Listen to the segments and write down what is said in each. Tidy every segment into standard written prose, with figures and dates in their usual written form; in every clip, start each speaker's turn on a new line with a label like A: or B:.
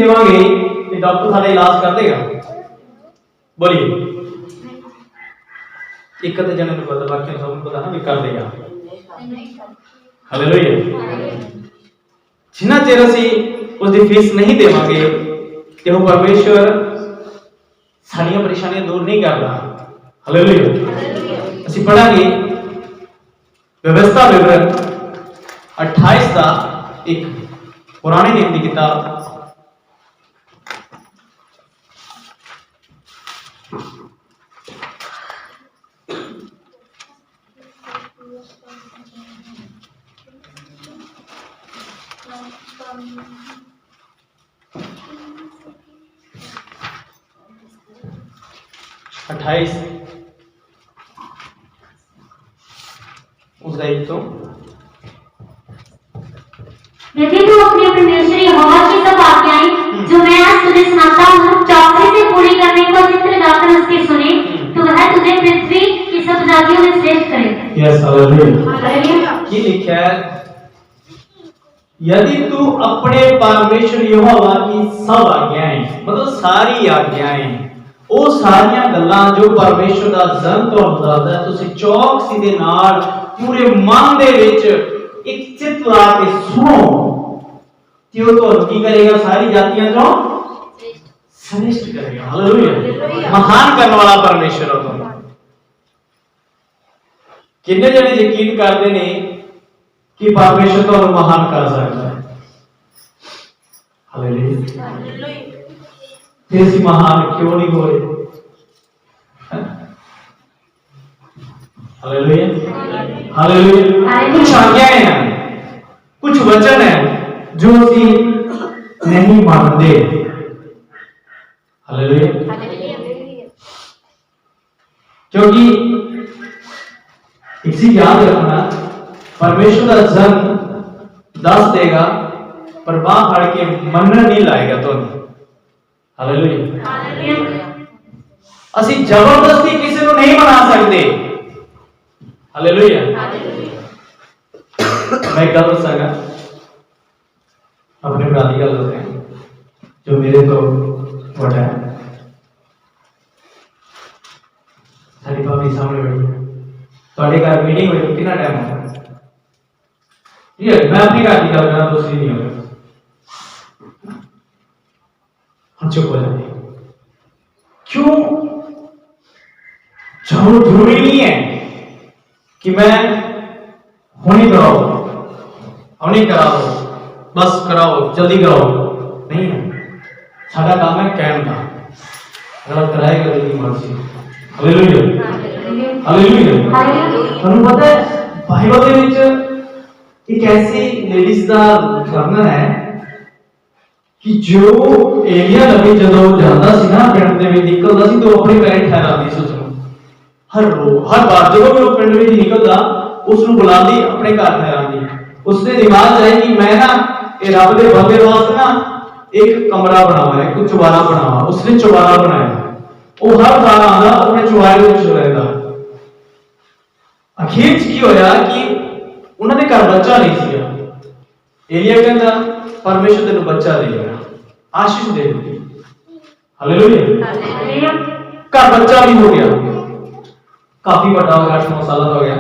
A: देवांगे कि डॉक्टर साडा इलाज कर देगा? बोलिए। एक अद्धे जने को पता, बाकी सबको पता ना भी कर देगा। हालेलुया। जिन्ना चेर असी उसकी फीस नहीं देवांगे ते वो परमेश्वर साड़ियां परेशानियां दूर नहीं करता। हालेलुया। असी पढ़ांगे व्यवस्था विवरण 28 का एक पुराने नियम की किताब, उसका एक तो
B: यदि तू अपने परमेश्वर यहोवा की सब आज्ञाएं जो मैं आज तुझे सुनाता हूँ चौकसी से पूरी करने को चित्र गाकर उसके सुने तो वह तुझे पृथ्वी की सब जातियों में श्रेष्ठ करेगा।
A: Yes hallelujah. ये लिखा है यदि तू अपने परमेश्वर यहोवा की सब आज्ञाएं, मतलब सारी आज्ञाएं, वो सारियां गल्लां जो परमेश्वर दा जन तो दसदा है, तुसी चौकसी दे नाल पूरे मन दे विच एक चित ला के सुनो ते वो तो की करेगा? सारी जातियां जो श्रेष्ठ करेगा। हालेलुया। महान करने वाला परमेश्वर हो। तुम कितने जने यकीन करते ने कि परमेश्वर तो महान कर सकता है? हालेलुया। फिर महान क्यों नहीं हो रहे? हालेलुया। हालेलुया। कुछ आज्ञाएं हैं, कुछ वचन है जो सी नहीं मानते। हालेलुया। क्योंकि एक चीज याद रखना, परमेश्वर का जन दस देगा पर बाह फड़ के मन नहीं लाएगा तो। हालेलुया। असी जबरदस्ती किसी को नहीं बना सकते। हालेलुया। मैं गल दसांगा अपने भरा की गल दस जो मेरे तो बड़ा है। सारी भाभी सामने बैठी थोड़े घर मीटिंग हुई कितना टाइम हो गया? मैं अपनी घर की गल करना, दूसरी नहीं होगा। हम चुप हो जाते क्यों? जरूरी नहीं है कि मैं होनी कराओ, होनी कराओ, बस कराओ, जल्दी कराओ, नहीं है। साडा काम है कहने का, अगर कराएगा तो मर्जी। हालेलुया। हालेलुया। तुम पता है बाइबल दे विच एक ऐसी लेडीज का वर्णन है कि जो एलिया नबी जदों जांदा सी ना पिंड दे विच निकलदा सी तो अपने पैर ठहरांदी सी उसनूं। हर बार जदों भी वो पिंड विच निकलदा उसनूं बुलांदी, अपने घर ठहरांदी। उसने दिमाग आई कि मैं ना ये रब दे बंदे वास्ते ना एक कमरा बनावा है, कुछ चुबारा बनावा। उसने चुबारा बनाया, वो हर बार आंदा अपने चुबारे विच रहंदा। आखिर की होया कि उन्होंने घर बच्चा नहीं सी। एलिया कहता परमेश्वर तेन बच्चा देगा, आशीष दे दी। हालेलुया। घर बच्चा भी हो गया, काफी बड़ा हो गया, 8-9 साल का हो गया।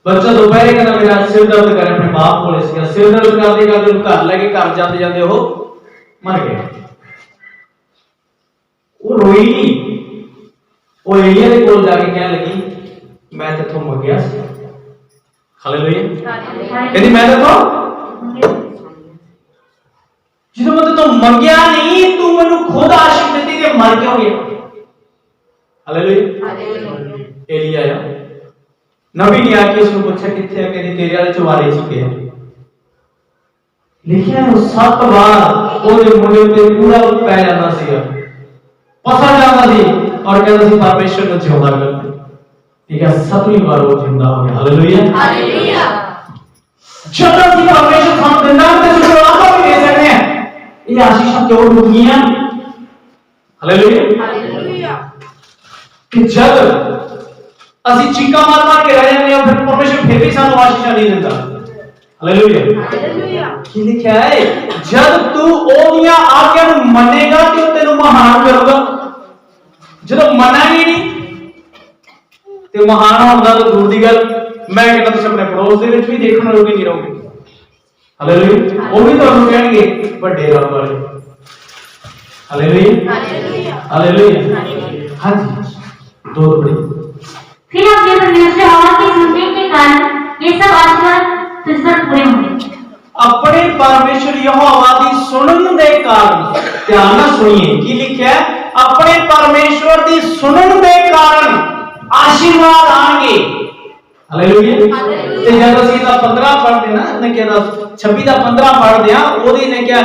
A: बच्चा दोपहर कहना मेरा सिर दर्द कर, अपने बाप को सिर दर्द करते करते घर लेके घर जाते जाते वो मर गया। वो रोई नहीं, वो एलिया के कोल जाके कहने लगी मैं तेथों मंगया सी। हालेलुया। कहती मैं तेथों जिसमें मैं तो मंगया नहीं, तू मैनू खुद आशीष देती कि मर क्यों गया? हालेलुया। एलिया आया, नबी ने आके उसको पूछा किथे है? कहती तेरे वाले चुबारे च गया। लिखिया है 7 बार ओदे मुंडे पे पूरा पै जांदा सी, पसर जांदा सी और कहता सी परमेश्वर को जिंदा कर। ठीक है, 7वीं बार वो जिंदा हो गया। हालेलुया। हालेलुया। जब सी परमेश्वर हम जिंदा होते तो आपको भी दे सकते हैं। ये आशीषां क्यों रुकियां? हालेलुया। हालेलुया। कि जब ਅਸੀਂ ਚੀਕਾਂ ਮਾਰ ਮਾਰ ਕੇ ਰਹਿ ਜਾਂਦੇ ਹਾਂ, ਫਿਰ ਪਰਮੇਸ਼ਰ ਫਿਰ ਵੀ ਸਾਨੂੰ ਆਸ਼ੀਸ਼ਾਂ ਨਹੀਂ ਦਿੰਦਾ। हालेलुया की लिखा है जब तू ओदियां आज्ञा नु मनेगा तो तेनु महान करूंगा जब मनांगे नहीं ते महान होगा तो दूर दी गल मैं कहता तुम अपने पड़ोस दे विच भी देखण योगे नहीं रहोगे हालेलुया वो भी तुहानू कहणगे बड़े रब वाले हालेलुया हालेलुया हां जी दो बड़ी
B: फिर अपने परमेश्वर हवा की सुनने के कारण ये सब आशीर्वाद तुझ पर पूरे होंगे
A: अपने परमेश्वर यहोवा दी सुनन दे कारण ध्यान नाल सुनिए की लिखा है अपने परमेश्वर दी सुनन दे कारण आशीर्वाद आएंगे हालेलुया ते जब ਅਸੀਂ ਦਾ 15 ਪੜ੍ਹਦੇ ਨਾ ਨੇ ਕਿਹਾ 26 ਦਾ 15 ਪੜ੍ਹਦੇ ਆ ਉਹਦੇ ਨੇ ਕਿਹਾ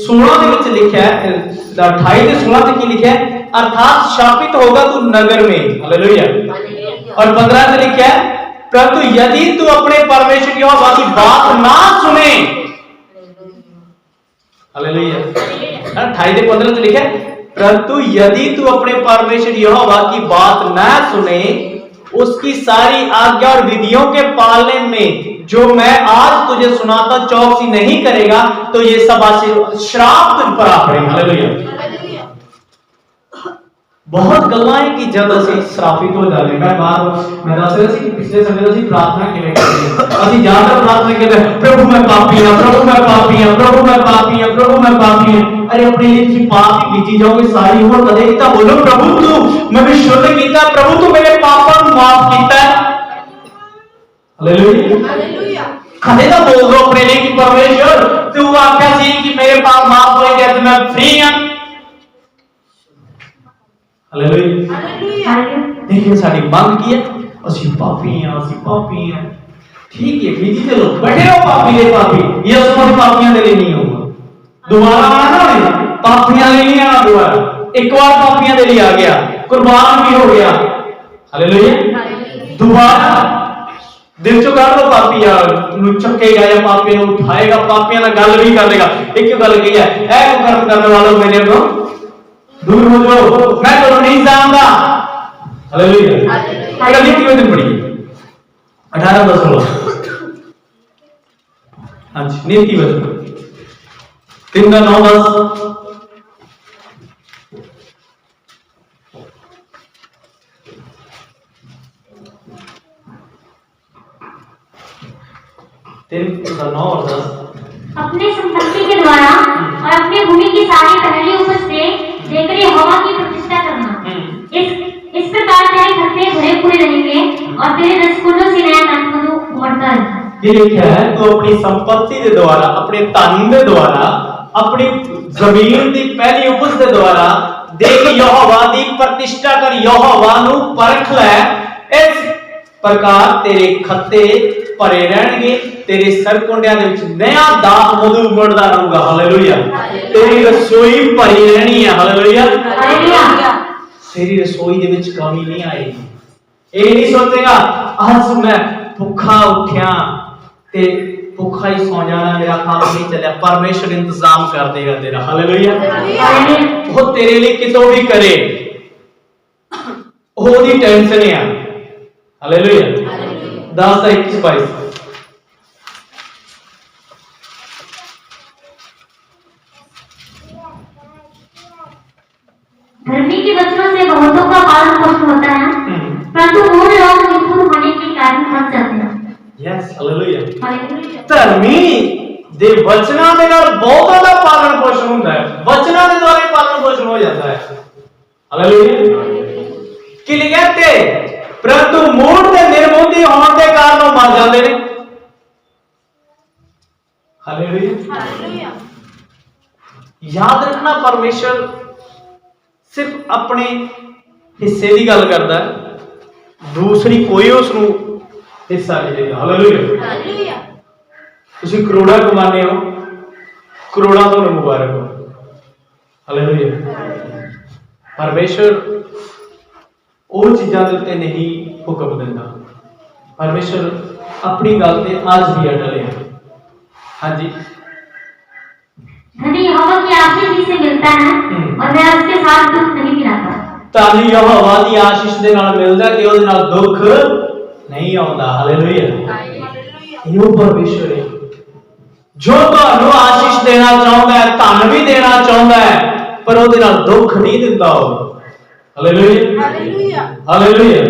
A: 16 ਦੇ ਵਿੱਚ ਲਿਖਿਆ ਹੈ 28 ਤੇ 16 ਤੇ ਕੀ ਲਿਖਿਆ है अर्थात शापित होगा तू नगर में हालेलुया और 15 से लिखा है परंतु यदि तू अपने परमेश्वर यहोवा की बात ना सुने हालेलुया 28 से 15 से लिखा है परंतु यदि तू अपने परमेश्वर यहोवा की बात ना सुने उसकी सारी आज्ञा और विधियों के पालने में जो मैं आज तुझे सुनाता चौकसी नहीं करेगा तो ये सब श्राप तुझ पर आ पड़ेंगे हालेलुया बहुत गल्लां है कि जब ਅਸੀਂ श्रापित हो जाते मैं दस रहा ਸੀ कि पिछले समय ਅਸੀਂ प्रार्थना किवें करते ਅਸੀਂ ज्यादा प्रार्थना करते प्रभु मैं पापी हां प्रभु मैं पापी हां प्रभु मैं पापी हां प्रभु मैं पापी हां अरे अपने लिए ਤੁਸੀਂ पाप ही बीती जाओगे सारी उम्र कदे कीता बोलो प्रभु तू मैंने शुद्ध कीता प्रभु तू मेरे पापों को माफ कीता हालेलुया हालेलुया कदे ना बोल दो अपने लिए कि परमेश्वर तू आख्या सी कि मेरे पाप माफ हो गए तो मैं फ्री हां हालेलुया हालेलुया देखिए साडी मांग की है ਅਸੀਂ पापी हैं ठीक है बीजी चलो बैठे हो पापी ले पापी ये सब पापियां दे लिए नहीं होगा दोबारा आना नहीं पापियां ले नहीं आना दोबारा एक बार पापियां दे लिए आ गया कुर्बान भी हो गया हालेलुया दोबारा दिल चो काट दो पापी यार नु चकेगा या पापी नु उठाएगा पापियां ना गल भी कर लेगा एक गल कही है ए कर्म करने वालों मेरे को दूर हो जाओ मैं तो नहीं जानता हालेलुया हालेलुया नीति वचन पढ़िए 18 10 16 हां जी नीति वचन 3 का 9 10 3 का 9 और 10
B: अपने संपत्ति के द्वारा और अपनी भूमि की सारी पहली उपज से देकर यहोवा की प्रतिष्ठा करना इस प्रकार तेरे खर्चे भरे पूरे रहेंगे और तेरे रसकुंडों से नया मधु उमड़ता रहेगा
A: ये लिखा है तो अपनी संपत्ति के द्वारा अपने धन के द्वारा अपनी जमीन की पहली उपज के द्वारा देख यहोवा दी प्रतिष्ठा कर यहोवा नु परख ले इस प्रकार तेरे खत्ते भरे रहणगे तेरे सरकुंडियां दे विच नया दाख मधु उमड़दा रहूगा हालेलुया तेरी रसोई भरी रहनी है हालेलुया हालेलुया तेरी रसोई दे विच कमी नहीं आएगी ये नहीं सोचेगा आज मैं भूखा उठ्या ते भूखा ही सो जाना मेरा काम नहीं चलिया परमेश्वर इंतजाम कर देगा तेरा हालेलुया वो तेरे लिए कितो भी करे ओदी टेंशन है हालेलुया 10 का 21 22
B: धर्मी के वचनों से बहुतों का पालन पोषण होता है परंतु मूढ़ लोग निपुण होने के कारण थक जाते हैं
A: यस हालेलुया
B: हालेलुया
A: धर्मी दे वचनां दे नाल बहुतां दा पालन पोषण हुंदा है वचनां दे द्वारा पालन पोषण हो जाता है हालेलुया कि लिखते परंतु मूढ़ ते निर्बुद्धि होने के कारण वो मर जाते हैं हालेलुया याद रखना परमेश्वर सिर्फ अपने हिस्से की गल करता है दूसरी कोई उसनु हिस्सा नहीं देगा हालेलुया तुसी करोड़ा कमाने हो करोड़ा तो मुबारक हो हालेलुया परमेश्वर वो चीज़ों के उत्ते नहीं हुक्म देता परमेश्वर अपनी गल ते आज भी अटल है हाँ जी
B: धनी यहोवा की आशीष ही से मिलता है और वह उसके साथ दुख नहीं मिलाता
A: धनी यहोवा दी आशीष दे नाल मिलदा ते ओदे नाल दुख नहीं आउंदा हालेलुया यो परमेश्वर है जो ਤੁਹਾਨੂੰ आशीष देना चाहता है, धन भी देना चाहता है, पर ਉਹਦੇ ਨਾਲ दुख नहीं दिंदा हो। Hallelujah hallelujah hallelujah.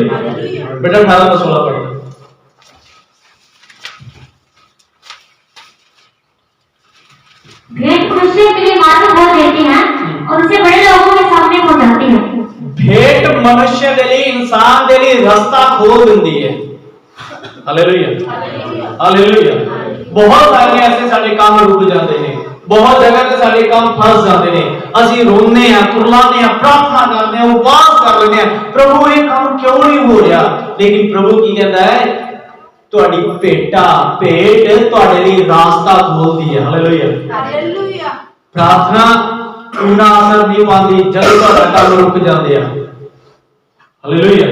A: बेटा 18 और 16 पढ़ो।
B: भेंट मनुष्य के लिए मार्ग खोल देती है और उसे बड़े लोगों के सामने पहुंचाती है।
A: भेंट मनुष्य के लिए, इंसान के लिए रास्ता खोल देती है। Hallelujah hallelujah. बहुत सारे ऐसे साडे काम रुक जाते हैं, बहुत जगह ते साडे काम फस जाते हैं, ਅਸੀਂ रोने हैं, कुरलाने हैं, प्रार्थना करते हैं, उपवास कर लेते हैं, प्रभु ये काम क्यों नहीं हो रहा। लेकिन प्रभु की कहता है ਤੁਹਾਡੀ ਭੇਟਾ ਭੇਟ ਤੁਹਾਡੇ ਲਈ ਰਾਸਤਾ ਖੋਲਦੀ ਹੈ। Hallelujah hallelujah. ਪ੍ਰਾਰਥਨਾ ਉਹਨਾਂ ਅਸਰ ਨਹੀਂ ਪਾਉਂਦੀ ਜਦੋਂ ਤੁਹਾਡਾ ਕੰਮ ਰੁਕ ਜਾਂਦੇ ਆ। ਹਾਲੇਲੂਇਆ।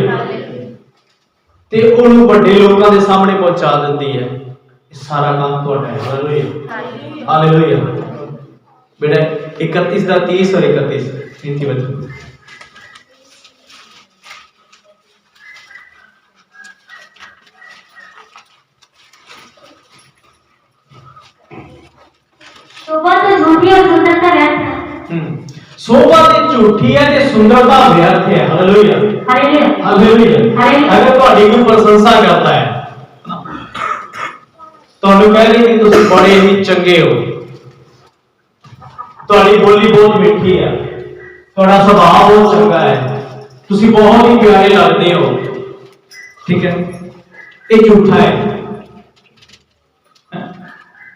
A: ਤੇ ਉਹਨੂੰ ਵੱਡੇ ਲੋਕਾਂ ਦੇ ਸਾਹਮਣੇ ਪਹੁੰਚਾ ਦਿੰਦੀ ਹੈ। ਇਹ ਸਾਰਾ ਕੰਮ ਤੁਹਾਡਾ ਹੈ। Hallelujah hallelujah. बेटा 31 ਦਾ 30 और 31 नीति वचन।
B: शोभा तो झूठी और सुंदरता व्यर्थ है।
A: शोभा तो झूठी है ते सुंदरता व्यर्थ है। Hallelujah hallelujah hallelujah. अगर ਤੁਹਾਡੀ ਕੋਈ ਪ੍ਰਸ਼ੰਸਾ ਕਰਦਾ ਹੈ, ਤੁਹਾਨੂੰ ਕਹਿੰਦੇ ਕਿ ਤੁਸੀਂ ਬੜੇ ਹੀ ਚੰਗੇ ਹੋ, ਤੁਹਾਡੀ ਬੋਲੀ ਬਹੁਤ ਮਿੱਠੀ ਹੈ, ਤੁਹਾਡਾ ਸੁਭਾਅ ਬਹੁਤ ਚੰਗਾ ਹੈ, ਤੁਸੀਂ ਬਹੁਤ ਹੀ ਪਿਆਰੇ ਲੱਗਦੇ ਹੋ, ਠੀਕ ਹੈ, ਇਹ ਝੂਠਾ ਹੈ।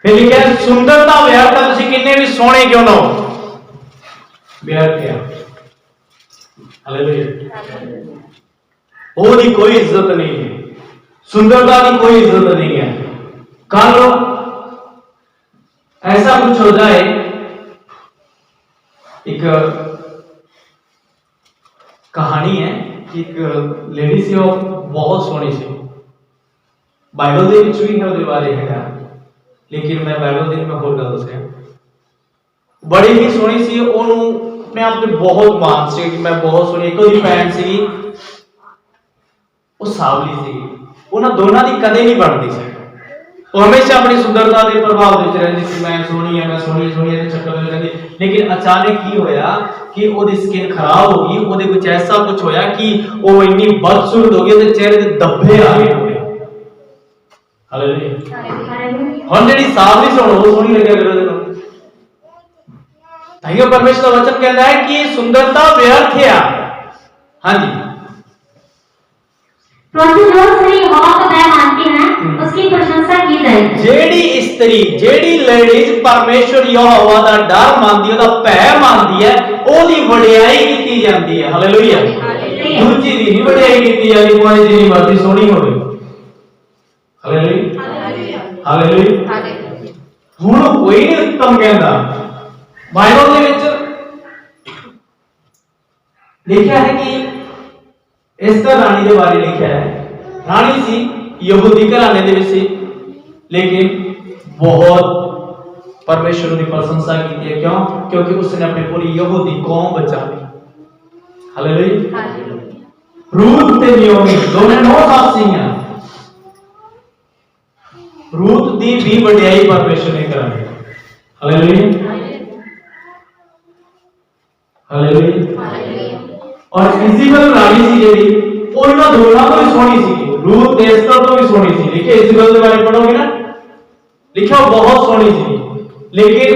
A: फिर लिखा है सुंदरता व्यर्थ है, तुसी किन्ने भी सोहने क्यों ना हो, व्यर्थ है। हालेलुया। ओदी कोई इज्जत नहीं है, सुंदरता की कोई इज्जत नहीं है। कल ऐसा कुछ हो जाए, एक कहानी है कि एक लेडी सी बहुत सोहनी सी, बाइबल दे विच भी है ਉਹਦੇ ਬਾਰੇ ਹੈਗਾ, लेकिन मैं बाइबल दिन में होर गल दस्या। बड़ी ही सोहनी सी, ਉਹਨੂੰ अपने आप ਤੇ बहुत ਮਾਣ ਸੀ ਕਿ मैं बहुत सोहनी। ਇੱਕ ਉਹਦੀ ਭੈਣ ਸੀ, ਉਹ ਸਾਵਲੀ ਸੀ, ਉਹਨਾਂ ਦੋਨਾਂ ਦੀ ਕਦੇ ਨਹੀਂ ਬਣਦੀ ਸੀ। ਉਹ ਹਮੇਸ਼ਾ ਆਪਣੀ ਸੁੰਦਰਤਾ ਦੇ ਪ੍ਰਭਾਵ ਵਿੱਚ ਰਹਿੰਦੀ ਸੀ, ਮੈਂ ਸੋਹਣੀ ਹੈ, ਮੈਂ ਸੋਹਣੀ ਸੋਹਣੀ ਦੇ ਚੱਕਰ ਵਿੱਚ ਰਹਿੰਦੀ। लेकिन अचानक ਕੀ ਹੋਇਆ ਕਿ ਉਹਦੀ ਸਕਿਨ ਖਰਾਬ ਹੋ ਗਈ, ਉਹਦੇ ਕੁਝ ਐਸਾ ਕੁਝ ਹੋਇਆ ਕਿ ਉਹ ਇੰਨੀ ਬਦਸੂਰਤ ਹੋ ਗਈ, ਉਹਦੇ ਚਿਹਰੇ ਤੇ ਧੱਬੇ ਆ ਗਏ। Hallelujah hallelujah. ਹੁਣ ਜਿਹੜੀ ਸਾਵਲੀ ਸੋਹਣੀ ਉਹ ਸੋਹਣੀ ਲੱਗਿਆ ਕਰੋ ਉਹਨੂੰ। ताकि परमेश्वर का वचन कहता है कि सुंदरता व्यर्थ है। हाँ जी।
B: परंतु जो स्त्री यहोवा को भय मानती है उसकी प्रशंसा की जाएगी। जेड़ी
A: स्त्री जेड़ी लेडीज परमेश्वर यहोवा दा डर मानदी है, ओदा भय मानदी है, ओदी वडियाई कीती जांदी है। हालेलुया। दूजी दी नहीं वडियाई कीती जांदी, कोई जिनी मर्जी सोहनी होवे। Hallelujah hallelujah. हुण कोई नहीं उत्तम कहंदा। बाइबल ਦੇ ਵਿੱਚ लिखा है कि एस्तर रानी के बारे लिखा है। रानी सी, यहूदी घराने दे विच सी, लेकिन बहुत परमेश्वर की प्रशंसा की है। क्यों? क्योंकि उसने अपनी पूरी यहूदी कौम बचा ली। हालेलुया। रूत ते नयोमी दोनों नौ सास सीयां, रूत दी भी वडियाई परमेश्वर ने कराई। Hallelujah hallelujah. और इज़बेल रानी सी जेडी ਉਹਨਾਂ ਦੋਨਾਂ ਤੋਂ ਵੀ ਸੋਹਣੀ ਸੀ, रूत एस्तर तो भी सोहनी सी। लिखे इज़बेल के बारे पढ़ोगे ना, लिखा बहुत सोहनी सी, लेकिन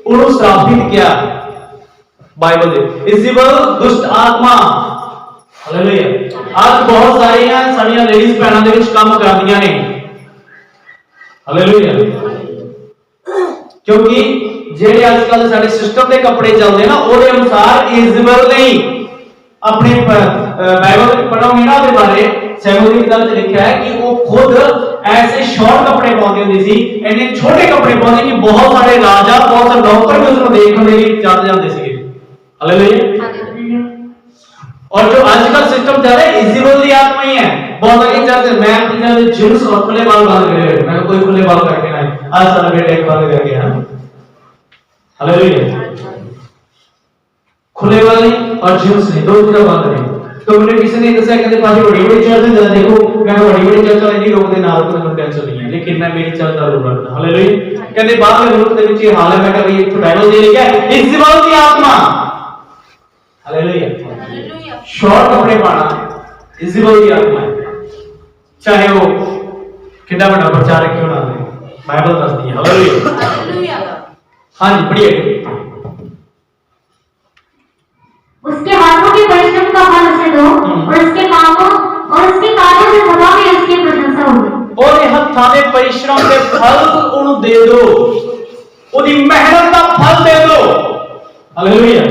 A: उन्होंने श्रापित किया बाइबल दे। इज़बेल दुष्ट आत्मा। हालेलुया। आज बहुत सारियां साडियां लेडीज भैणां दे विच काम करदियां ने। हालेलुया। क्योंकि जेडे आजकल साडे सिस्टम दे कपड़े चलदे ना, ਉਹਦੇ अनुसार इज़बेल नहीं अपने बाइबल में पढ़ोगे ना ਉਹਦੇ ਬਾਰੇ, सैमुएल की किताब में लिखा है कि वो खुद ऐसे शॉर्ट कपड़े पहनती होती थी, इतने छोटे कपड़े पहनती कि बहुत सारे राजा बहुत सारे नौकर भी उसको देखने के लिए जाते जाते थे। हालेलुया। और जो आजकल सिस्टम चल रहा है इज़बेल की आत्मा ही है। बहुत सारे चाहते मैं अपनी तरह जींस और खुले बाल बांध के, मैं कोई खुले बाल करके ना, आज सारा बेटा एक बार करके। हां हालेलुया। खुले बाल नहीं और जींस नहीं, दो चीजें बांध रहे। तो मैंने किसी ने दसा कहते पाजी बड़ी बड़ी चर्च में देखो मैं बड़ी बड़ी चर्चा नहीं रोकते ना रोकते मैं टेंशन नहीं है, लेकिन मैं मेरी चर्चा जरूर रखना। हालेलुया। कहते बाद में रूप दे विच ये हाल है, मैं कभी एक बाइबल दे लिया इज़बल की आत्मा। हालेलुया। शॉर्ट कपड़े पाना इज़बल की आत्मा है, चाहे वो कितना बड़ा प्रचारक क्यों ना हो, बाइबल दसती है। हालेलुया। हाँ जी पढ़िए।
B: उसके हाथों के परिश्रम का फल उसे दो और उसके कामों और उसके कार्यों से सभा में उसकी प्रशंसा होगी।
A: और ये हत्था दे परिश्रम के फल उन्हें दे दो, उनकी मेहनत का फल दे दो। हालेलुया।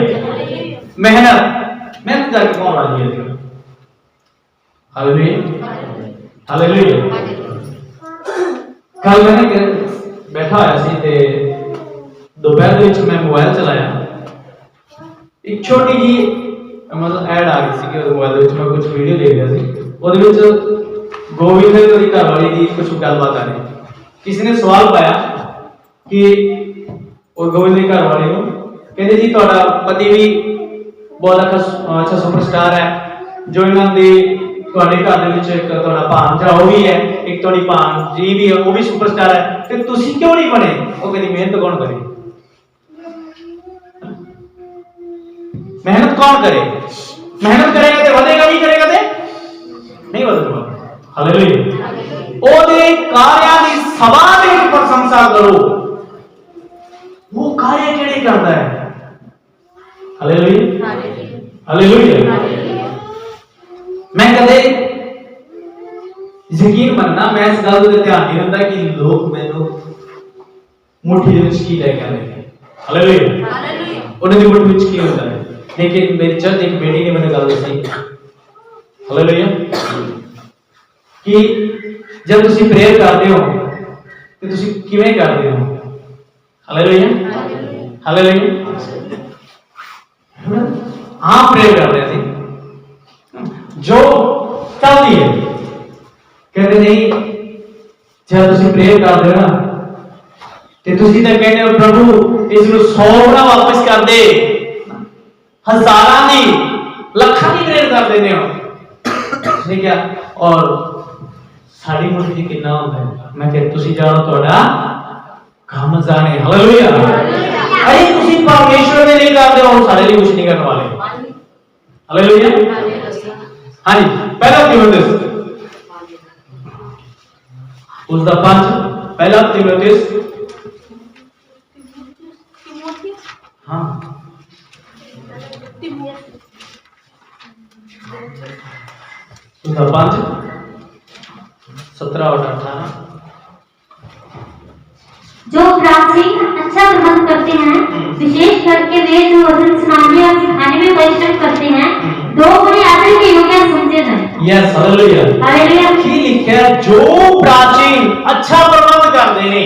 A: मेहनत करके कौन राजी है? हालेलुया। हालेलुया। कल मैंने बैठा होया सी ते दोपहर ਦੇ ਵਿੱਚ मैं मोबाइल चलाया, एक छोटी जी मतलब ऐड आ गई सी कि मोबाइल ਦੇ ਵਿੱਚ मैं कुछ वीडियो देख रहा सी, ਉਹਦੇ ਵਿੱਚ गोविंद ने तेरी घरवाली दी कुछ गलबात आ रही, किसी ने सवाल पाया कि और गोविंद की घरवाली को कहते जी ਤੁਹਾਡਾ पति भी बहुत अच्छा सुपरस्टार है, जो इन्हां दी ਤੁਹਾਡੇ ਘਰ ਦੇ ਵਿੱਚ ਇੱਕ ਤੁਹਾਡਾ ਭਾਂਜਾ ਉਹ ਵੀ ਹੈ, ਇੱਕ ਤੁਹਾਡੀ ਭਾਂਜੀ ਵੀ ਹੈ ਉਹ ਵੀ ਸੁਪਰਸਟਾਰ ਹੈ, ਤੇ ਤੁਸੀਂ ਕਿਉਂ ਨਹੀਂ ਬਣੇ? ਉਹ ਕਹਿੰਦੀ ਮਿਹਨਤ ਕੌਣ ਕਰੇ? मेहनत कौन करे? मेहनत करेगा तो बढ़ेगा, नहीं करेगा तो नहीं बढ़ेगा। हालेलुया। ओदे कार्यां दी सभा दे प्रशंसा करो, वो कार्य केड़े करता है? हालेलुया। हालेलुया। मैं कदे यकीन मनना मैं इस गल ते ध्यान नहीं रखता कि लोग मैनू मुट्ठी दे विच की ले के आंदे। हालेलुया। उन्हां दी मुट्ठी विच की होंदा है, लेकिन मेरी चर्च एक बेटी ने मैंने गल दसी। हालेलुया। कि जब तुसी प्रेयर करते हो तो तुसी किवें करते हो? हालेलुया। हालेलुया। आप प्रेयर कर रहे थे जो चलती है, कहते नहीं जब तुसी प्रेयर करते हो ना ते तुसी तो कहते हो प्रभु इसनु 100 गुना वापस कर दे, हजारां दी लखां दी प्रेयर कर देने हो, ठीक है? और साडी मुट्ठी कितना होता है? मैं कहता तुसी जानो तोड़ा काम जाने। हालेलुया। अरे तुसी परमेश्वर ने नहीं करते हो, सारे लिए कुछ नहीं करने वाले। हालेलुया। हाँ जी पहला तीमुथियुस उसका 5 पहला तीमुथियुस हाँ उसका 5 17 और 18
B: जो प्राचीन अच्छा प्रबंध करते हैं, विशेष करके वे जो वचन सुनाने और सिखाने में परिश्रम करते हैं, 2 गुने आदर के योग्य समझे जाएं।
A: Yes hallelujah.
B: हालेलुया।
A: की लिखा है जो प्राचीन अच्छा प्रबंध करते हैं,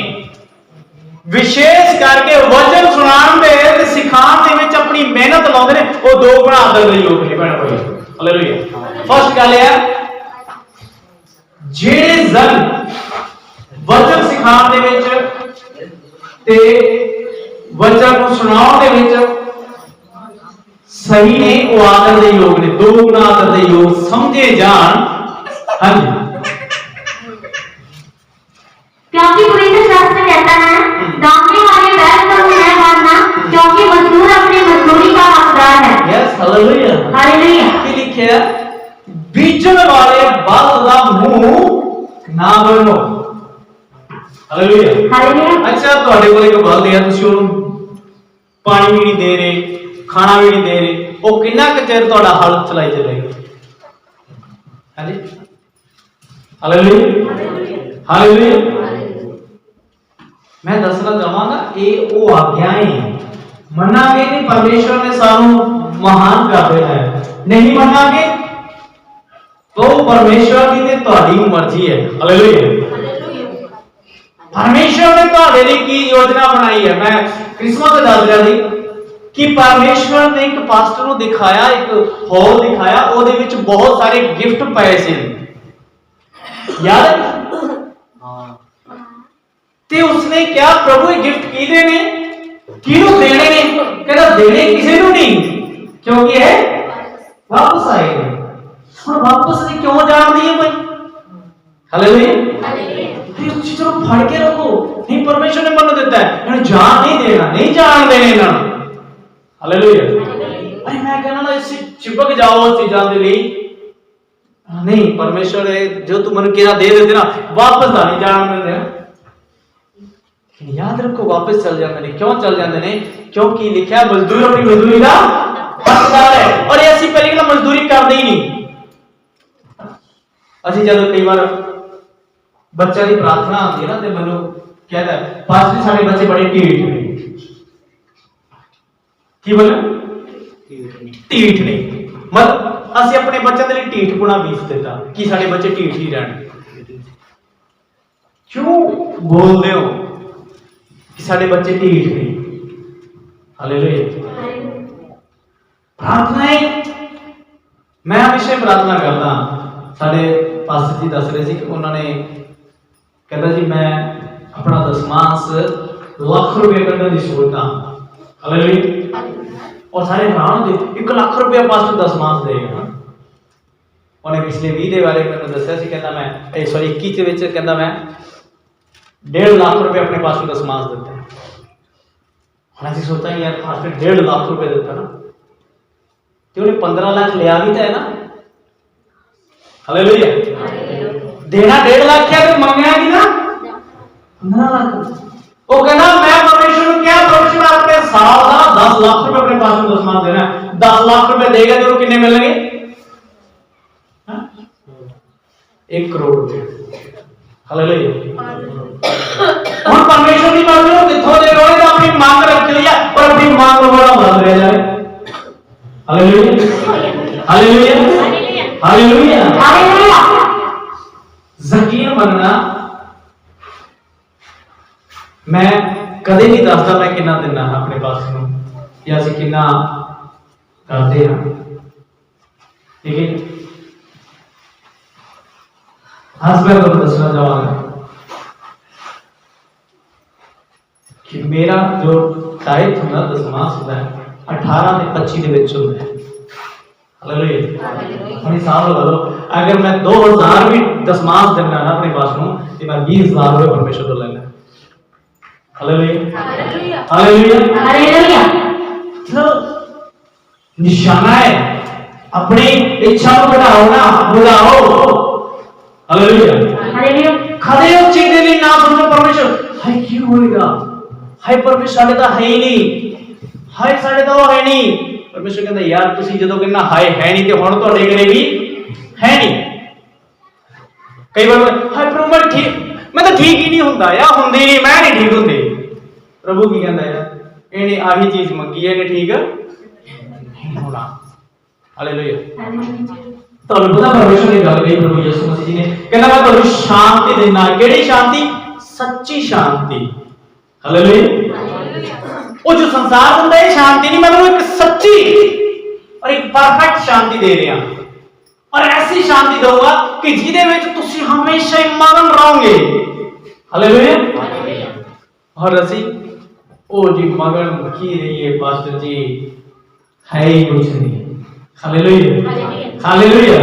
A: विशेष करके वचन सुनाने ते सिखाने दे विच अपनी मेहनत लाउंदे ने, वो 2 गुना आदर दे योग्य ने भैन भाई। हालेलुया। फर्स्ट गल है जेड़े जन वचन सिखाने दे विच ते वचन को सुनाने दे विच सही ने, वो आदर दे योग ने, 2 गुना आदर दे योग समझे जान। हाँ जी।
B: क्योंकि पवित्र शास्त्र कहता है दामने वाले बैल को न मारना, क्योंकि मजदूर अपने मजदूरी का हकदार है।
A: Yes hallelujah.
B: हालेलुया।
A: की लिखा है बीजन वाले बल दा मुंह ना बनो। हालेलुया।
B: हालेलुया।
A: अच्छा ਤੁਹਾਡੇ ਕੋਲ ਇੱਕ ਬਲਦ ਹੈ, ਤੁਸੀਂ ਉਹਨੂੰ ਪਾਣੀ ਵੀ ਨਹੀਂ ਦੇ ਰਹੇ, ਖਾਣਾ ਵੀ नहीं दे रहे, वो कितना क चिर ਤੁਹਾਡਾ हल चलाई चलेगा? हाँ जी। हालेलुया। हालेलुया। मैं दसना चाहांगा ये वो आज्ञाएं मनागे नहीं, परमेश्वर ने सानू महान कर देना है, नहीं मनागे तो परमेश्वर की ते ਤੁਹਾਡੀ मर्जी है। हालेलुया। परमेश्वर ने ਤੁਹਾਡੇ ਲਈ ਕੀ योजना बनाई है? मैं क्रिसमस ਤੇ ਦੱਸ ਰਿਹਾ ਸੀ कि परमेश्वर ने एक पास्टर को दिखाया, एक हॉल दिखाया, ਉਹਦੇ ਵਿੱਚ बहुत सारे गिफ्ट पए सी यार। हाँ ते उसने क्या प्रभु ये गिफ्ट किदे ने, किहनू देने ने? कहता देने किसी को नहीं, क्योंकि है वापस आएंगे। और वापस ने क्यों जान दिए भाई? हालेलुया। अरे उस चीज को फड़ के रखो। नहीं, परमेश्वर ने मनु देता है, इन्हें जान नहीं देना, नहीं जान देने ना। हालेलुया। अरे मैं कहना ना इससे चिपक जाओ उस चीज़ों के लिए, नहीं, परमेश्वर है जो तू मन किया दे देते ना, वापस नहीं जान देना। याद रखो, वापस चल जाते ने। क्यों चल जाते ने? क्योंकि लिखा मजदूर अपनी मजदूरी का हकदार है। और ऐसी पहले ना मजदूरी करते ही नहीं। ਅਸੀਂ ਜਦੋਂ ਕਈ ਵਾਰ ਬੱਚਿਆਂ ਦੀ ਪ੍ਰਾਰਥਨਾ ਆਉਂਦੀ ਹੈ ਨਾ, ਤੇ ਮੈਨੂੰ ਕਹਿੰਦਾ ਪਾਸਟਰ ਸਾਡੇ ਬੱਚੇ ਬੜੇ ਢੀਠ ਨੇ। ਕੀ ਬੋਲੇ? ਢੀਠ ਨੇ। ਮਤਲਬ ਅਸੀਂ ਆਪਣੇ ਬੱਚਿਆਂ ਦੇ ਲਈ ਢੀਠਪੁਣਾ ਬੀਜ ਦਿੱਤਾ ਕਿ ਸਾਡੇ ਬੱਚੇ ਢੀਠ ਹੀ ਰਹਿਣ। क्यों बोलते हो कि साडे बच्चे ढीठ ने? हालेलुया। प्रार्थनाएं मैं हमेशा प्रार्थना करता। साडे पास्टर जी दस रहे थे कि उन्होंने कहता जी मैं अपना दसमांश लाख रुपए करने की सोचता। हालेलुया। और सारे हैरान होते, 1 लाख रुपया पास्टर दसमांश देगा। उन्हें पिछले 20 के बारे में दसिया सी, कहता मैं सॉरी 21 के विच कहता मैं 1.5 लाख रुपए अपने पास में दसमांश देता है। हम ऐसे सोचता है यार पास में 1.5 लाख रुपए देता ना, तो उन्हें 15 लाख लिया भी था है ना। हालेलुया। देना 1.5 लाख क्या तो मंगया भी ना 15 लाख। वो कहना मैं परमेश्वर को क्या, परमेश्वर अपने साल का 10 लाख रुपए अपने पास में दसमांश देना है। 10 लाख रुपए देगा तो कितने मिलेंगे? 1 करोड़ रुपए। हालेलुया। हम परमेश्वर की बात करो किथों दे रहे हो, अपनी मांग रख लिया और अपनी मांग को बड़ा बढ़ रहा जाए। हालेलुया। हालेलुया। हालेलुया। हालेलुया। यकीन बनना, मैं कदे नहीं दसदा मैं कितना देना अपने पास में या ਅਸੀਂ कितना करते हैं। लेकिन आज मैं आपको दसना चाहूंगा कि मेरा जो टाइप होता दसमांश होता है 18 से 25 के बीच होता है। हालेलुया। अपनी साल लगा लो, अगर मैं 2000 भी दसमांश देना ना अपने पास में, तो मैं 20,000 रुपए परमेश्वर को लेना। हालेलुया। हालेलुया। हालेलुया। निशाना है, अपनी इच्छा को बढ़ाओ ना, बढ़ाओ। हालेलुया। हालेलुया। खड़े हो चीज के लिए ना सोचो परमेश्वर हाय क्यों होएगा, हाय परमेश्वर साडे तो है ही नहीं, हाय साडे तो है नहीं। परमेश्वर कहता यार तुसी जदों कहना हाय है नहीं, तो हुण तुहाडे घरे भी है नहीं। कई बार हाय प्रभु मैं तो ठीक ही नहीं हुंदा या हुंदी नहीं, मैं नहीं ठीक हुंदी। प्रभु की कहता यार इहने आही चीज मंगी है, ठीक नहीं होना। हालेलुया। तो पता परमेश्वर ने गल कही प्रभु यीशु मसीह जी ने, कहना मैं तुहानू शांति देना। केड़ी शांति? सच्ची शांति। हालेलुया। वो जो संसार हुंदा है शांति नहीं, मतलब एक सच्ची और एक परफेक्ट शांति दे रहा, और ऐसी शांति दूंगा कि जिदे विच तुसी हमेशा ही मगन रहोगे। हालेलुया। और असी ओ जी मगन की रही है पास्टर जी, है ही कुछ नहीं। हालेलुया। हालेलुया।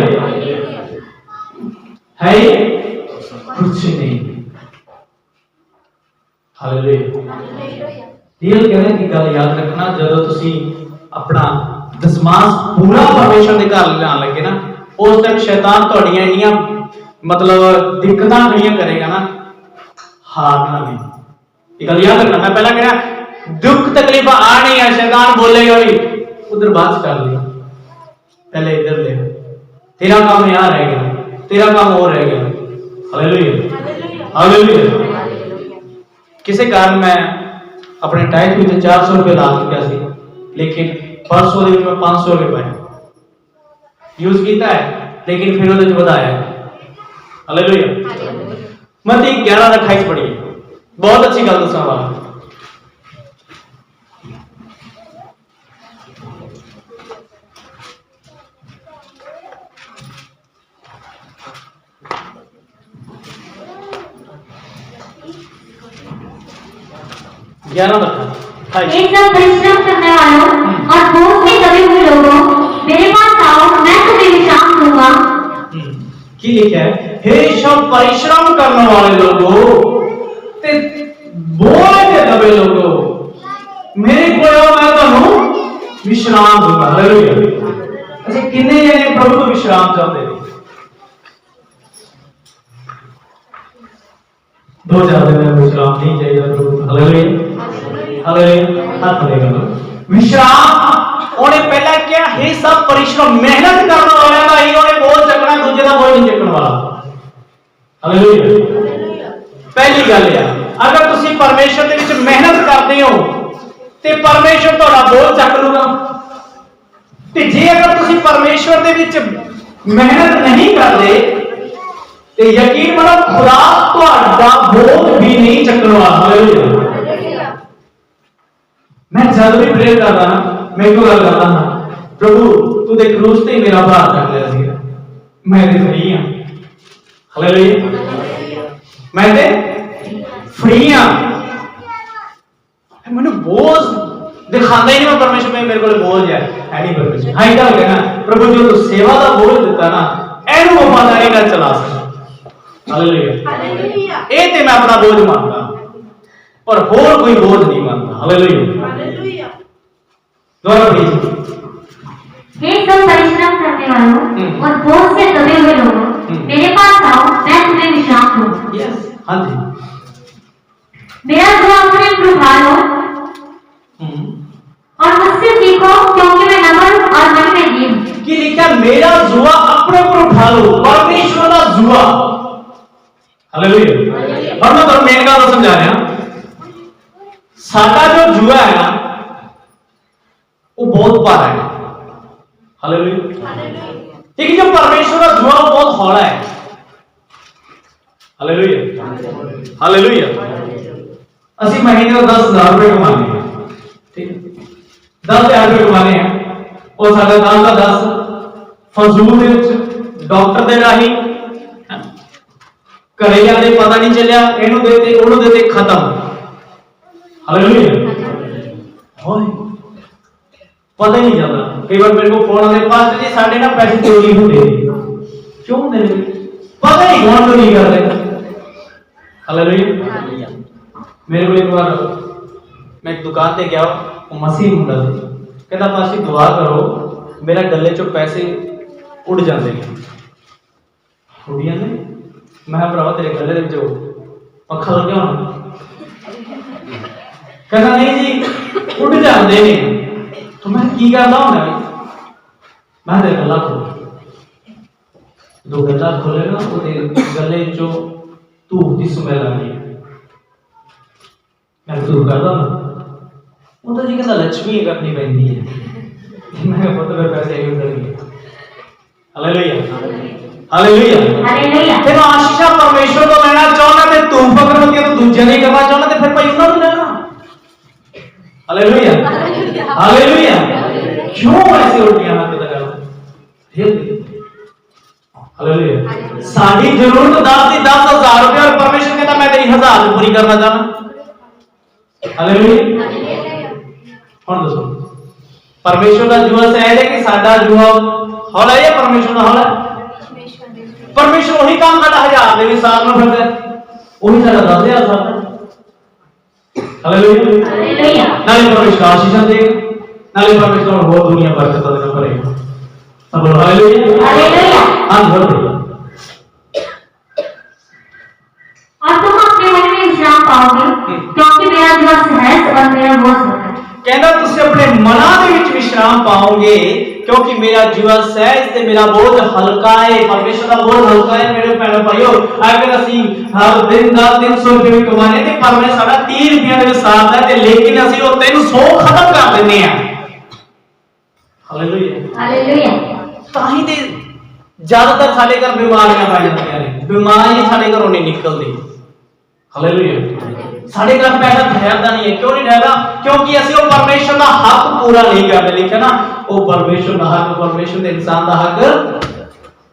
A: है कुछ नहीं। हालेलुया। रियल कहने की गल याद रखना, जदों तुसी अपना दसमांश पूरा परमेश्वर के घर लाने लगे ना, उस टाइम शैतान तुहाडियां इन्नियां मतलब दिक्कतां खड़ियां करेगा ना, हारना नहीं। ये गल याद रखना। मैं पहला कह रहा दुख तकलीफ आनी है, शैतान बोलेगा भी उधर बात कर लिया, पहले इधर ले, तेरा काम यहाँ रह गया, तेरा काम और रह गया। हालेलुया। हालेलुया। किसी कारण मैं अपने टाइट में 400 रुपए ला चुका सी, लेकिन परसों दिन में 500 रुपए यूज किया है, लेकिन फिर वो बताया। हालेलुया। मत्ती 11:28 पढ़िए, बहुत अच्छी गल दसा वाला।
B: एक सब परिश्रम करने वालों और बोझ में दबे हुए लोगों, मेरे पास आओ, मैं तुम्हें विश्राम दूंगा।
A: की लिखा है हे सब परिश्रम करने वाले लोगों ते बोझ के दबे लोगों, मेरे को आओ, मैं तुहानू विश्राम दूंगा। हालेलुया। अच्छा, किन्ने जने प्रभु को विश्राम चाहते हैं? 2-4 दिन में विश्राम नहीं चाहिए प्रभु। Hallelujah, hallelujah. हाथ मिलाओ। विश्राम उन्हें पहला क्या, हे सब परिश्रम मेहनत करने वाले का ही उन्हें बोझ चकना, दूजे का बोझ नहीं चकने वाला। हालेलुया। पहली गल है, अगर तुसी परमेश्वर दे विच मेहनत करते हो ते परमेश्वर तुहाडा बोझ चक लूगा, ते जे अगर तुसी परमेश्वर दे विच मेहनत नहीं करते ते यकीन मानो खुदा तुहाडा बोझ भी नहीं चकने वाला। हालेलुया। मैं जब भी प्रेयर करता ना, मैं क्यों गल करता ना, प्रभु तू दे क्रूस ते मेरा भार चक लिया सी, मैं ते फ्री हां। हालेलुया। मैं ते फ्री हां, मैंने बोझ दिखाता ही नहीं, मैं परमेश्वर में मेरे को बोझ है नहीं परमेश्वर। हाँ क्या हो गया ना, प्रभु जो तू सेवा का बोझ दिता ना, एनू वफादारी नाल चला सकता। हालेलुया। हालेलुया। ए ते मैं अपना बोझ मानता, और होर कोई बोझ नहीं मानता। हालेलुया। हालेलुया। दोबारा प्लीज।
B: हे सब परिश्रम करने वालों और बोझ से दबे हुए लोगों, मेरे पास आओ, मैं तुम्हें विश्राम दूंगा।
A: यस, हाँ जी।
B: मेरा जुआ अपने ऊपर उठा लो और मुझसे सीखो, क्योंकि मैं नम्र और मन में दीन हूं।
A: कि लिखा, मेरा जुआ अपने ऊपर उठा लो, परमेश्वर का जुआ। हालेलुया। और मैं तो मेन गल समझा रहा, साडा जो जुआ है ना वो बहुत भारा है। हालेलुया। ठीक है, जो परमेश्वर का जुआ वो बहुत हौला है। Hallelujah, hallelujah. ਅਸੀਂ महीने का 10,000 रुपए कमाने हैं, ठीक है, 10,000 रुपए कमाने हैं, और साडा 10 का 10 फजूल दे विच डॉक्टर दे राही घरे जाते पता नहीं चलिया, इनू देते उन्होंने देते, खत्म। हालेलुया। पता ही नहीं चलता। कई बार मेरे को फोन आते, पास्टर जी साडे ना पैसे चोरी होंदे, क्यों होंदे ने, पता नहीं कौन चोरी करदे। हालेलुया। मेरे को एक बार मैं एक दुकान पे गया, वो मसीह मुंडा सी, कहता पास्टर दुआ करो मेरा गले चो पैसे उड़ जाते हैं। उड़ जाते, मैं भरावा तेरे गले दे विचों पक्खा लग्या होना, कहता नहीं जी उड़ जाते ने, तो मैं की करदा होना, मैं तेरे गला खोल, दो गला खोलेगा तो गले चो धूप की स्मैल आनी, मैं धूप करदा ना, वो तो जी कहता लक्ष्मी करनी पैंदी है, मैं पता पैसे यूज करेंगे। Hallelujah, hallelujah, hallelujah. फिर आशीषा परमेश्वर को लेना चाहना ते तू फकर होती है, तो दूसरे नहीं करना चाहना ते फिर भाई उन्होंने लेना। Hallelujah, hallelujah. क्यों ऐसे उल्टियां ना पता करो, हालेलुया। साडी जरूरत 10,000 रुपए और परमेश्वर कहता मैं तेरी 1000 पूरी करना चाहना। हालेलुया। और दसो परमेश्वर का जुआ सहज है कि साडा जुआ हौला है या परमेश्वर का हौला है? परमेश्वर वही काम साडा 1000 दे भी साल में फिरदा है, वही साडा 10,000 साल में। Hallelujah, hallelujah. नाले परमेश्वर आशीष देगा, नाले परमेश्वर बहुत दुनिया बरकत देना पड़ेगा। सब बोलो हालेलुया, हालेलुया। हां बोलो।
B: और तुम अपने मन में विश्राम पाओगे, क्योंकि मेरा जुआ सहज और मेरा बोझ हल्का है।
A: कहना तुसी अपने मना दे विच विश्राम पाओगे, क्योंकि मेरा जुआ सहज ते मेरा बोझ हल्का है। परमेश्वर का बोझ हल्का है मेरे भैणों भाइयों। अगर ਅਸੀਂ हर दिन ਦਾ 300 रुपए भी कमाने ते परमेश्वर साडा 30 रुपए ਦੇ ਸਾਥ ਹੈ, ਤੇ लेकिन ਅਸੀਂ ਉਹ 300 खत्म कर ਦਿੰਨੇ ਆ। Hallelujah, hallelujah. ਤਾਂ ਹੀ ਤੇ ਜ਼ਿਆਦਾਤਰ ਸਾਡੇ ਘਰ ਬਿਮਾਰੀਆਂ ਪੈ ਜਾਂਦੀਆਂ ਨੇ, ਬਿਮਾਰੀਆਂ ਸਾਡੇ ਘਰੋਂ ਨਹੀਂ ਨਿਕਲਦੀ। हालेलुया। साढ़े घर पैसा ठहरता नहीं है, क्यों नहीं ठहरता? क्योंकि असि वो परमेश्वर का हक पूरा नहीं करते। लिखा ना वो परमेश्वर का हक, परमेश्वर के इंसान का हक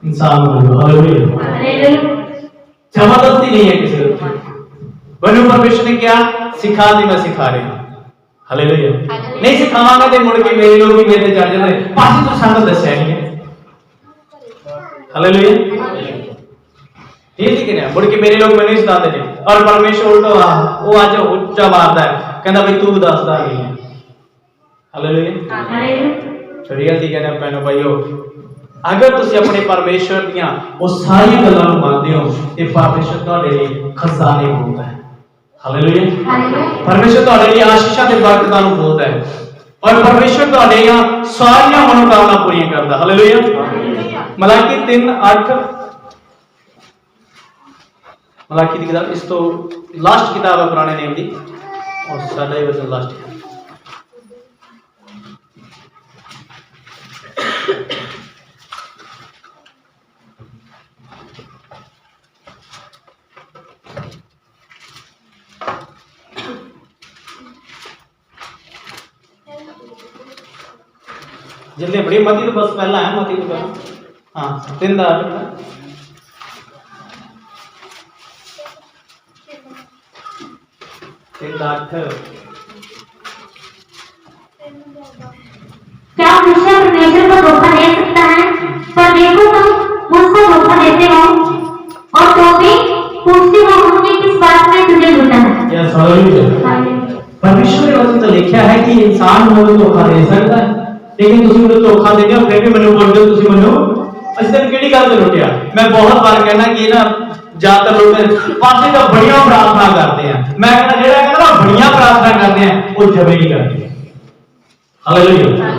A: इंसान को। हालेलुया। जबरदस्ती नहीं है किसी को। बनो परमेश्वर ने क्या सिखा दी, मैं सिखा रही हूं। हालेलुया। नहीं सिखावांगा तो मुड़ के मेरे लोग भी मेरे चढ़ जाते, पासी तो सानू दस्या नहीं है। हालेलुया। ये नहीं कह मुड़ के मेरे लोग मैंने सताते थे और परमेश्वर उल्टा वो आज उच्चा मारता है कहता भाई तू दसदा नहीं है। हालेलुया चढ़िया थी कहना भैनों भाईओ अगर तुसी अपने परमेश्वर दियां वो सारी गल्लां नूं मानदे हो ते परमेश्वर तुहाडे लई खजाने खोलदा है। हालेलुया परमेश्वर तुहाडे लई आशीषां ते बरकतां नूं खोलदा है और परमेश्वर तुहाडे सारियां मनोकामना पूरीਆਂ करदा। हालेलुया मलाकी 3:8 मलाकी की किताब इस तो लास्ट किताब है पुराने नेम दी और साडा ही वचन लास्ट जितने बड़ी मती तो बस पहला है मती तो पहला हाँ 3:8
B: क्या मनुष्य परमेश्वर को धोखा दे सकता है? पर देखो तुम मुझको धोखा देते हो और तो भी पूछते हो हमने किस बात में तुझे लूटा है।
A: यस हालेलुया परमेश्वर के वचन तो लिखा है कि इंसान मुझे धोखा दे सकता है लेकिन तुसी मुझे धोखा देते हो फिर भी मैंने बोलते हो तुसी मनो असली केड़ी गल ते लुटिया। मैं बहुत बार कहना कि ना ज्यादातर लोग पासे तो बढ़िया प्रार्थना करते हैं मैं कहना जेड़ा कहना बढ़िया प्रार्थना करते हैं वो जबे नहीं करते। हालेलुया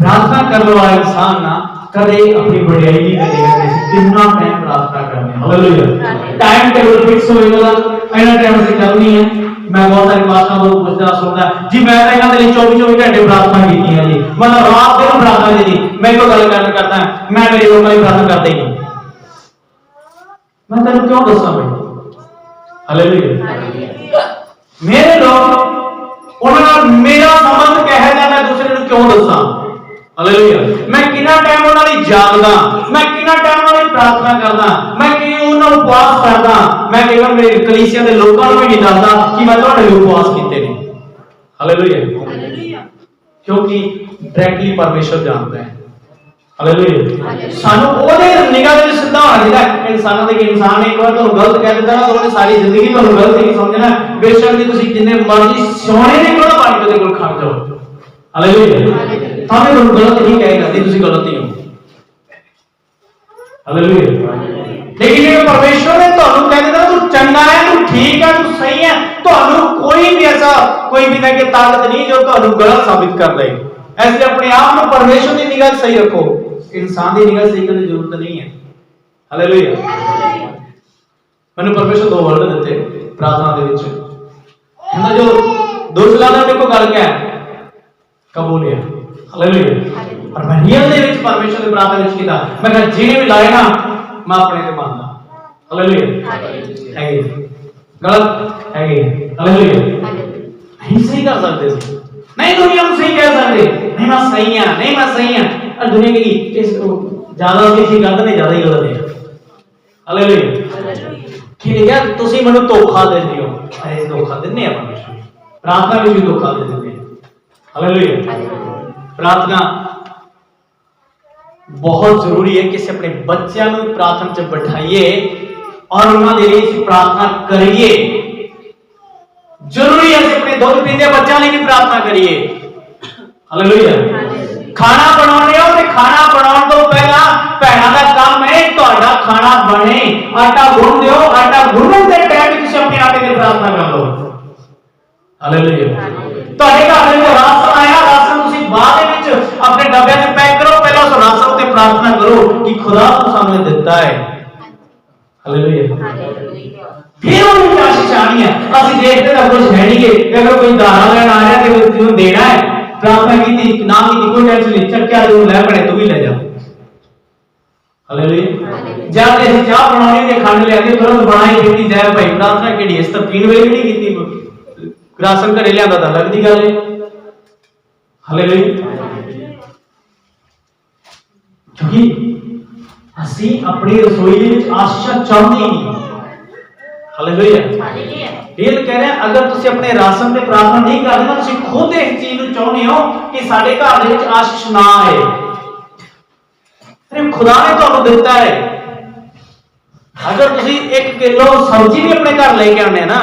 A: प्रार्थना करने वाला इंसान ना कदे अपनी बढ़ाई नहीं करेगा कितना टाइम प्रार्थना करने। हालेलुया टाइम टेबल फिक्स होएगा एना टाइम से करनी है। मैं बहुत सारे पास्टर लोग पूछना सुनता जी मैं तो इन्हां दे लिए 24 घंटे प्रार्थना की है जी मतलब रात दिन प्रार्थना की मैं तो गल करता है मैं मेरी लोगों की प्रार्थना करता ही नहीं। मैं तेन क्यों दसा भाई। हालेलुया मेरे लोग उन्होंने मेरा संबंध कह जाए मैं दूसरे को क्यों दसा। हालेलुया मैं कितना टाइम उन्होंने जागदा मैं कितना टाइम उन्होंने प्रार्थना करदा मैं कि उन्होंने उपवास करदा मैं केवल मेरे कलीसिया के लोगों को भी नहीं दसदा कि मैं ਤੁਹਾਡੇ लिए उपवास कीते ने। हालेलुया क्योंकि डायरेक्टली परमेश्वर जानता है। हालेलुया सानू ओदे निगाह विच सिद्धा होना चाहिए। इंसानों दे इंसान एक बार तो गलत कह देता ना तो उन्हें सारी जिंदगी तो गलत ही समझना बेशक दी तुसी जिन्ने मर्जी सोने ने कोल पानी दे कोल खड़ जाओ। हालेलुया थाने तो गलत नहीं कहेगा दी तुसी गलत ही हो। हालेलुया लेकिन ये परमेश्वर ने ਤੁਹਾਨੂੰ कह देता तू चंगा है तू ठीक है तू सही है ਤੁਹਾਨੂੰ कोई भी ऐसा कोई भी नहीं ताकत नहीं जो ਤੁਹਾਨੂੰ गलत साबित कर दे। ऐसे अपने आप में परमेश्वर की निगाह सही रखो इंसान की निगाह सही करने की जरूरत नहीं है। हालेलुया मैंने परमेश्वर दो वर्ड देते प्रार्थना दे विच कहंदा जो दूसरा ने देखो गल क्या है कबूल है। हालेलुया और मैं नियम दे विच परमेश्वर की प्रार्थना विच कीता मैं कहा जिने भी लाए ना मैं अपने ते मानदा। हालेलुया है गलत है हालेलुया नहीं सही कर सकते नहीं दुनिया में सही कह सकते नहीं मैं सही हां नहीं मैं सही हां और दुनिया की इस ज्यादा किसी गलत नहीं ज्यादा ही गलत है। हालेलुया कि यार तुसी ਮੈਨੂੰ ਧੋਖਾ ਦਿੰਦੇ ਹੋ ਅਰੇ ਧੋਖਾ ਦਿੰਨੇ ਆ परमेश्वर प्रार्थना में भी धोखा दे देते हैं। हालेलुया प्रार्थना बहुत जरूरी है कि अपने बच्चों को प्रार्थना च बैठाइए और उन्होंने लिए प्रार्थना करिए। जरूरी है अपने दूध पीते बच्चों लिए भी प्रार्थना करिए। हालेलुया खाना बनाने हो तो खाना बनाने तो पहला भैणों का काम है ਤੁਹਾਡਾ खाना बने आटा गुन दो आटा गुनन के टाइम तुम अपने आटे की प्रार्थना कर लो। हालेलुया ਤੁਹਾਡੇ ਘਰ में राशन आया राशन तुम बाद में अपने डब्बे में पैक करो पहला उस राशन ते प्रार्थना करो कि खुदा तो सामने देता है। हालेलुया फिर उन्हें आशीष आनी है असि देखते तो कुछ है नहीं कि अगर कोई दाना लेना आया तो तुम देना है प्रार्थना की थी ना की कोई टेंशन नहीं चल क्या तू ले पड़े तू भी ले जा। हालेलुया जब ऐसी चाह बनानी ते खंड ले आके तुरंत बनाई पीती जाए भाई प्रार्थना केड़ी इस तो पीण वेले भी नहीं कीती राशन घरे लियांदा तां लगदी गल है। हालेलुया क्योंकि ਅਸੀਂ अपनी रसोई ਵਿੱਚ आशीषां चाहते ही नहीं। हालेलुया ਇਹ कह रहे हैं अगर ਤੁਸੀਂ अपने राशन ਤੇ प्रार्थना नहीं ਕਰਦੇ ਤਾਂ ਤੁਸੀਂ खुद ਇਸ ਚੀਜ਼ ਨੂੰ ਚਾਹੁੰਦੇ ਹੋ ਕਿ ਸਾਡੇ ਘਰ ਦੇ ਵਿੱਚ आशीष ना आए। अरे खुदा ने ਤੁਹਾਨੂੰ ਦਿੱਤਾ है अगर तुसी 1 किलो सब्जी भी अपने घर लेके आने ना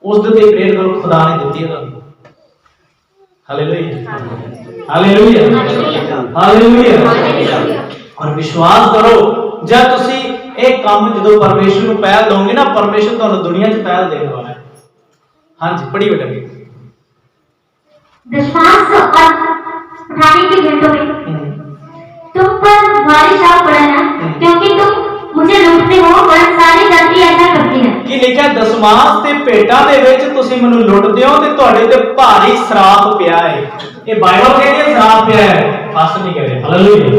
A: उस दिन ते प्रेयर करो खुदा ने दित्ती है तुहानू। Hallelujah hallelujah hallelujah. और विश्वास करो जब तुसी एक काम जो परमेश्वर को पहल दोगे ना परमेश्वर तुहानू दुनिया च पहल देने वाला है। हाँ जी पढ़ी बेटा।
B: दशमांश और उठाने के घंटों में तुम पर बारिश आ पड़ा है क्योंकि तुम मुझे लूटते हो और सारी जाति ऐसा करती है
A: कि लिखा दशमांश ते भेंटां दे विच तुसीं मैनूं लुटदे हो ते तुहाडे ते भारी श्राप पिया है। ये बाइबल कहती है श्राप पिया है पास नहीं कह रहे। हालेलुया।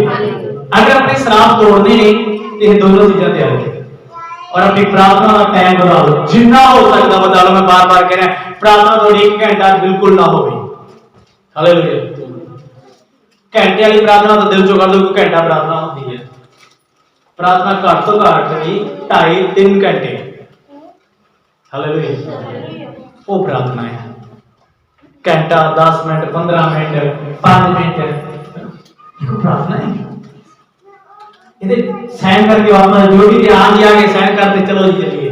A: अगर अपने श्राप तोड़ने ने तो ये दोनों चीजें तैयार करें और अपनी प्रार्थना का टाइम बढ़ा लो जितना हो सकता बता लो। मैं बार बार कह रहा हूं प्रार्थना तो 1 घंटा बिल्कुल ना हो। हालेलुया। घंटे वाली प्रार्थना तो दिल चो कर दो कि घंटा प्रार्थना होती है। प्रार्थना घट तो घट भी 2.5-3 घंटे। हालेलुया। वो प्रार्थना है घंटा 10 मिनट 15 मिनट 5 मिनट प्रार्थना है। सहन करके वापस ड्यूटी से आज आके सहन करते चलो जी चलिए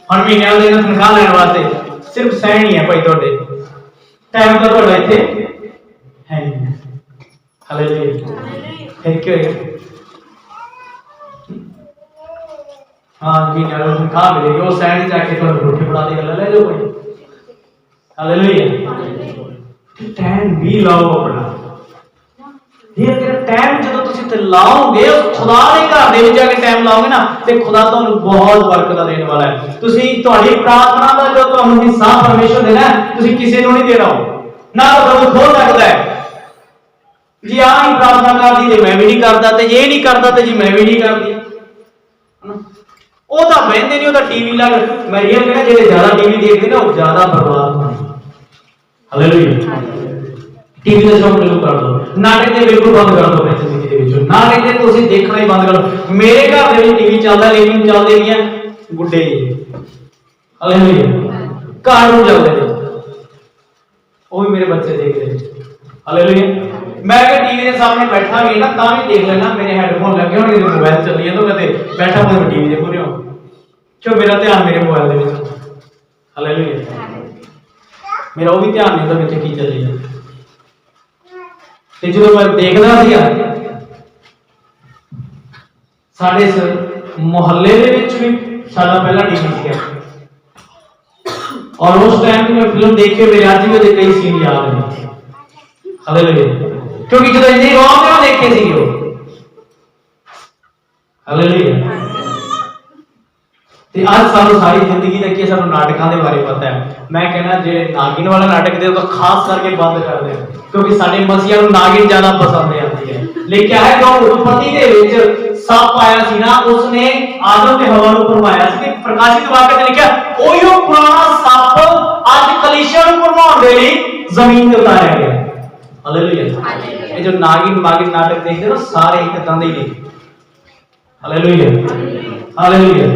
A: हम महीने वाले दिन तनख्वाह लेने वास्ते सिर्फ सहन ही है भाई थोड़े टाइम तो थोड़ा इतने है नहीं। हालेलुया। Thank you. हाँ महीने वाले तनख्वाह मिलेगी वो सहन ही जाके थोड़ा रोटी बना देगा ले लो कोई। हालेलुया। टाइम भी लाओ अपना टाइम जो तुम लाओगे खुदा के घर दे जाके टाइम लाओगे ना तो खुदा तुहानू बहुत बरकत देने वाला है। तुसी तुहाडी प्रार्थना का जो तुहानू हिस्सा परमेश्वर देना है तुसी किसी को नहीं देना हो ना तो तुहानू खो सकता है जी आ ही प्रार्थना कर दी मैं भी नहीं करता ते ये नहीं करता ते जी मैं भी नहीं करती। ਉਹ ਤਾਂ ਬਹਿੰਦੇ ਨਹੀਂ ਉਹ ਤਾਂ ਟੀਵੀ ਲਾ ਮੈਂ ਇਹ ਕਹਿੰਦਾ ਜਿਹੜੇ ਜ਼ਿਆਦਾ ਟੀਵੀ ਦੇਖਦੇ ਨਾ ਉਹ ਜ਼ਿਆਦਾ ਬਰਬਾਦ ਹੋਣਗੇ। ਹਾਲੇਲੂਇਆ। टीवी का शौक बिल्कुल कर दो नाटक ते बिल्कुल बंद कर दो अपनी जिंदगी दे विच नाटक ते तुसीं देखना ही बंद करो। मेरे घर दे विच टीवी चलदा लेकिन चलदे नहीं है गुड्डे। हालेलुया। कार्टून चलदे ने वो भी मेरे बच्चे देख रहे हैं। हालेलुया। मैं अगर टीवी के सामने बैठा भी ना तां भी देख लेना मेरे हेडफोन लगे होंगे मोबाइल चल रही है तो कहते बैठा मैं टीवी देखो रहा हूं क्यों मेरा ध्यान मेरे मोबाइल दे विच। हालेलुया। मेरा वो भी ध्यान नहीं होता विच की चल रही है ਤੇ ਜਦੋਂ ਮੈਂ ਦੇਖਦਾ ਸੀਗਾ ਸਾਡੇ ਇਸ ਮੁਹੱਲੇ ਦੇ ਵਿੱਚ ਵੀ ਸਾਡਾ ਪਹਿਲਾ ਟੀਵੀ ਸੀਗਾ और उस टाइम में मैं फिल्म देख के मेरे आज भी ਉਹਦੇ ਕਈ ਸੀਨ ਯਾਦ ਨੇ। ਹਾਲੇਲੂਇਆ। ਕਿਉਂਕਿ ਜਦੋਂ ਇੰਨੇ ਰੌਬ ਨਾਲ ਦੇਖੇ ਸੀਗੇ ਉਹ। ਹਾਲੇਲੂਇਆ। ਤੇ ਅੱਜ ਸਾਨੂੰ ਸਾਰੀ ਜ਼ਿੰਦਗੀ ਦਾ ਕੀ ਸਾਨੂੰ ਨਾਟਕਾਂ ਦੇ ਬਾਰੇ ਪਤਾ ਹੈ। ਮੈਂ ਕਹਿੰਦਾ ਜਿਹੜੇ ਨਾਗਿਨ ਵਾਲਾ ਨਾਟਕ ਦੇ ਉਹ ਖਾਸ ਕਰਕੇ ਬੰਦ ਕਰ ਦੇ ਕਿਉਂਕਿ ਸਾਡੇ ਮਸੀਹਾਂ ਨੂੰ ਨਾਗਿਨ ਜ਼ਿਆਦਾ ਪਸੰਦ ਆਉਂਦੀ ਹੈ। ਲਿਖਿਆ ਹੈ ਜੋ ਉਤਪਤੀ ਦੇ ਵਿੱਚ ਸੱਪ ਆਇਆ ਸੀ ਨਾ ਉਸਨੇ ਆਦਮ ਤੇ ਹਵਾ ਨੂੰ ਭਰਮਾਇਆ ਸੀ ਕਿ ਪ੍ਰਕਾਸ਼ਿਤ ਵਾਕਿਆ ਤੇ ਲਿਖਿਆ ਉਹੀ ਪੁਰਾਣਾ ਸੱਪ ਅੱਜ ਕਲੀਸਿਆ ਨੂੰ ਭਰਮਾਉਣ ਦੇ ਲਈ ਜ਼ਮੀਨ ਤੇ ਉਤਾਰਿਆ ਗਿਆ। ਹਾਲੇਲੂਇਆ। ਇਹ ਜੋ ਨਾਗਿਨ ਮਾਗਿਨ ਨਾਟਕ ਦੇਖਦੇ ਹੋ ਸਾਰੇ ਇੱਕ ਤਰ੍ਹਾਂ ਦੇ ਹੀ ਨੇ। हालेलुया। हालेलुया।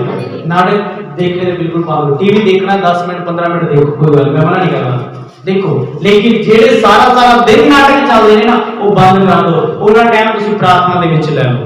A: नाटक देखने से बिल्कुल पागल टीवी देखना 10 मिनट 15 मिनट देखो कोई गल मैं मना नहीं कर रहा देखो लेकिन जेड़े सारा सारा दिन नाटक चलदे ने ना वो बंद कर दो उन्हां टाइम तुसीं प्रार्थना दे विच ले लो।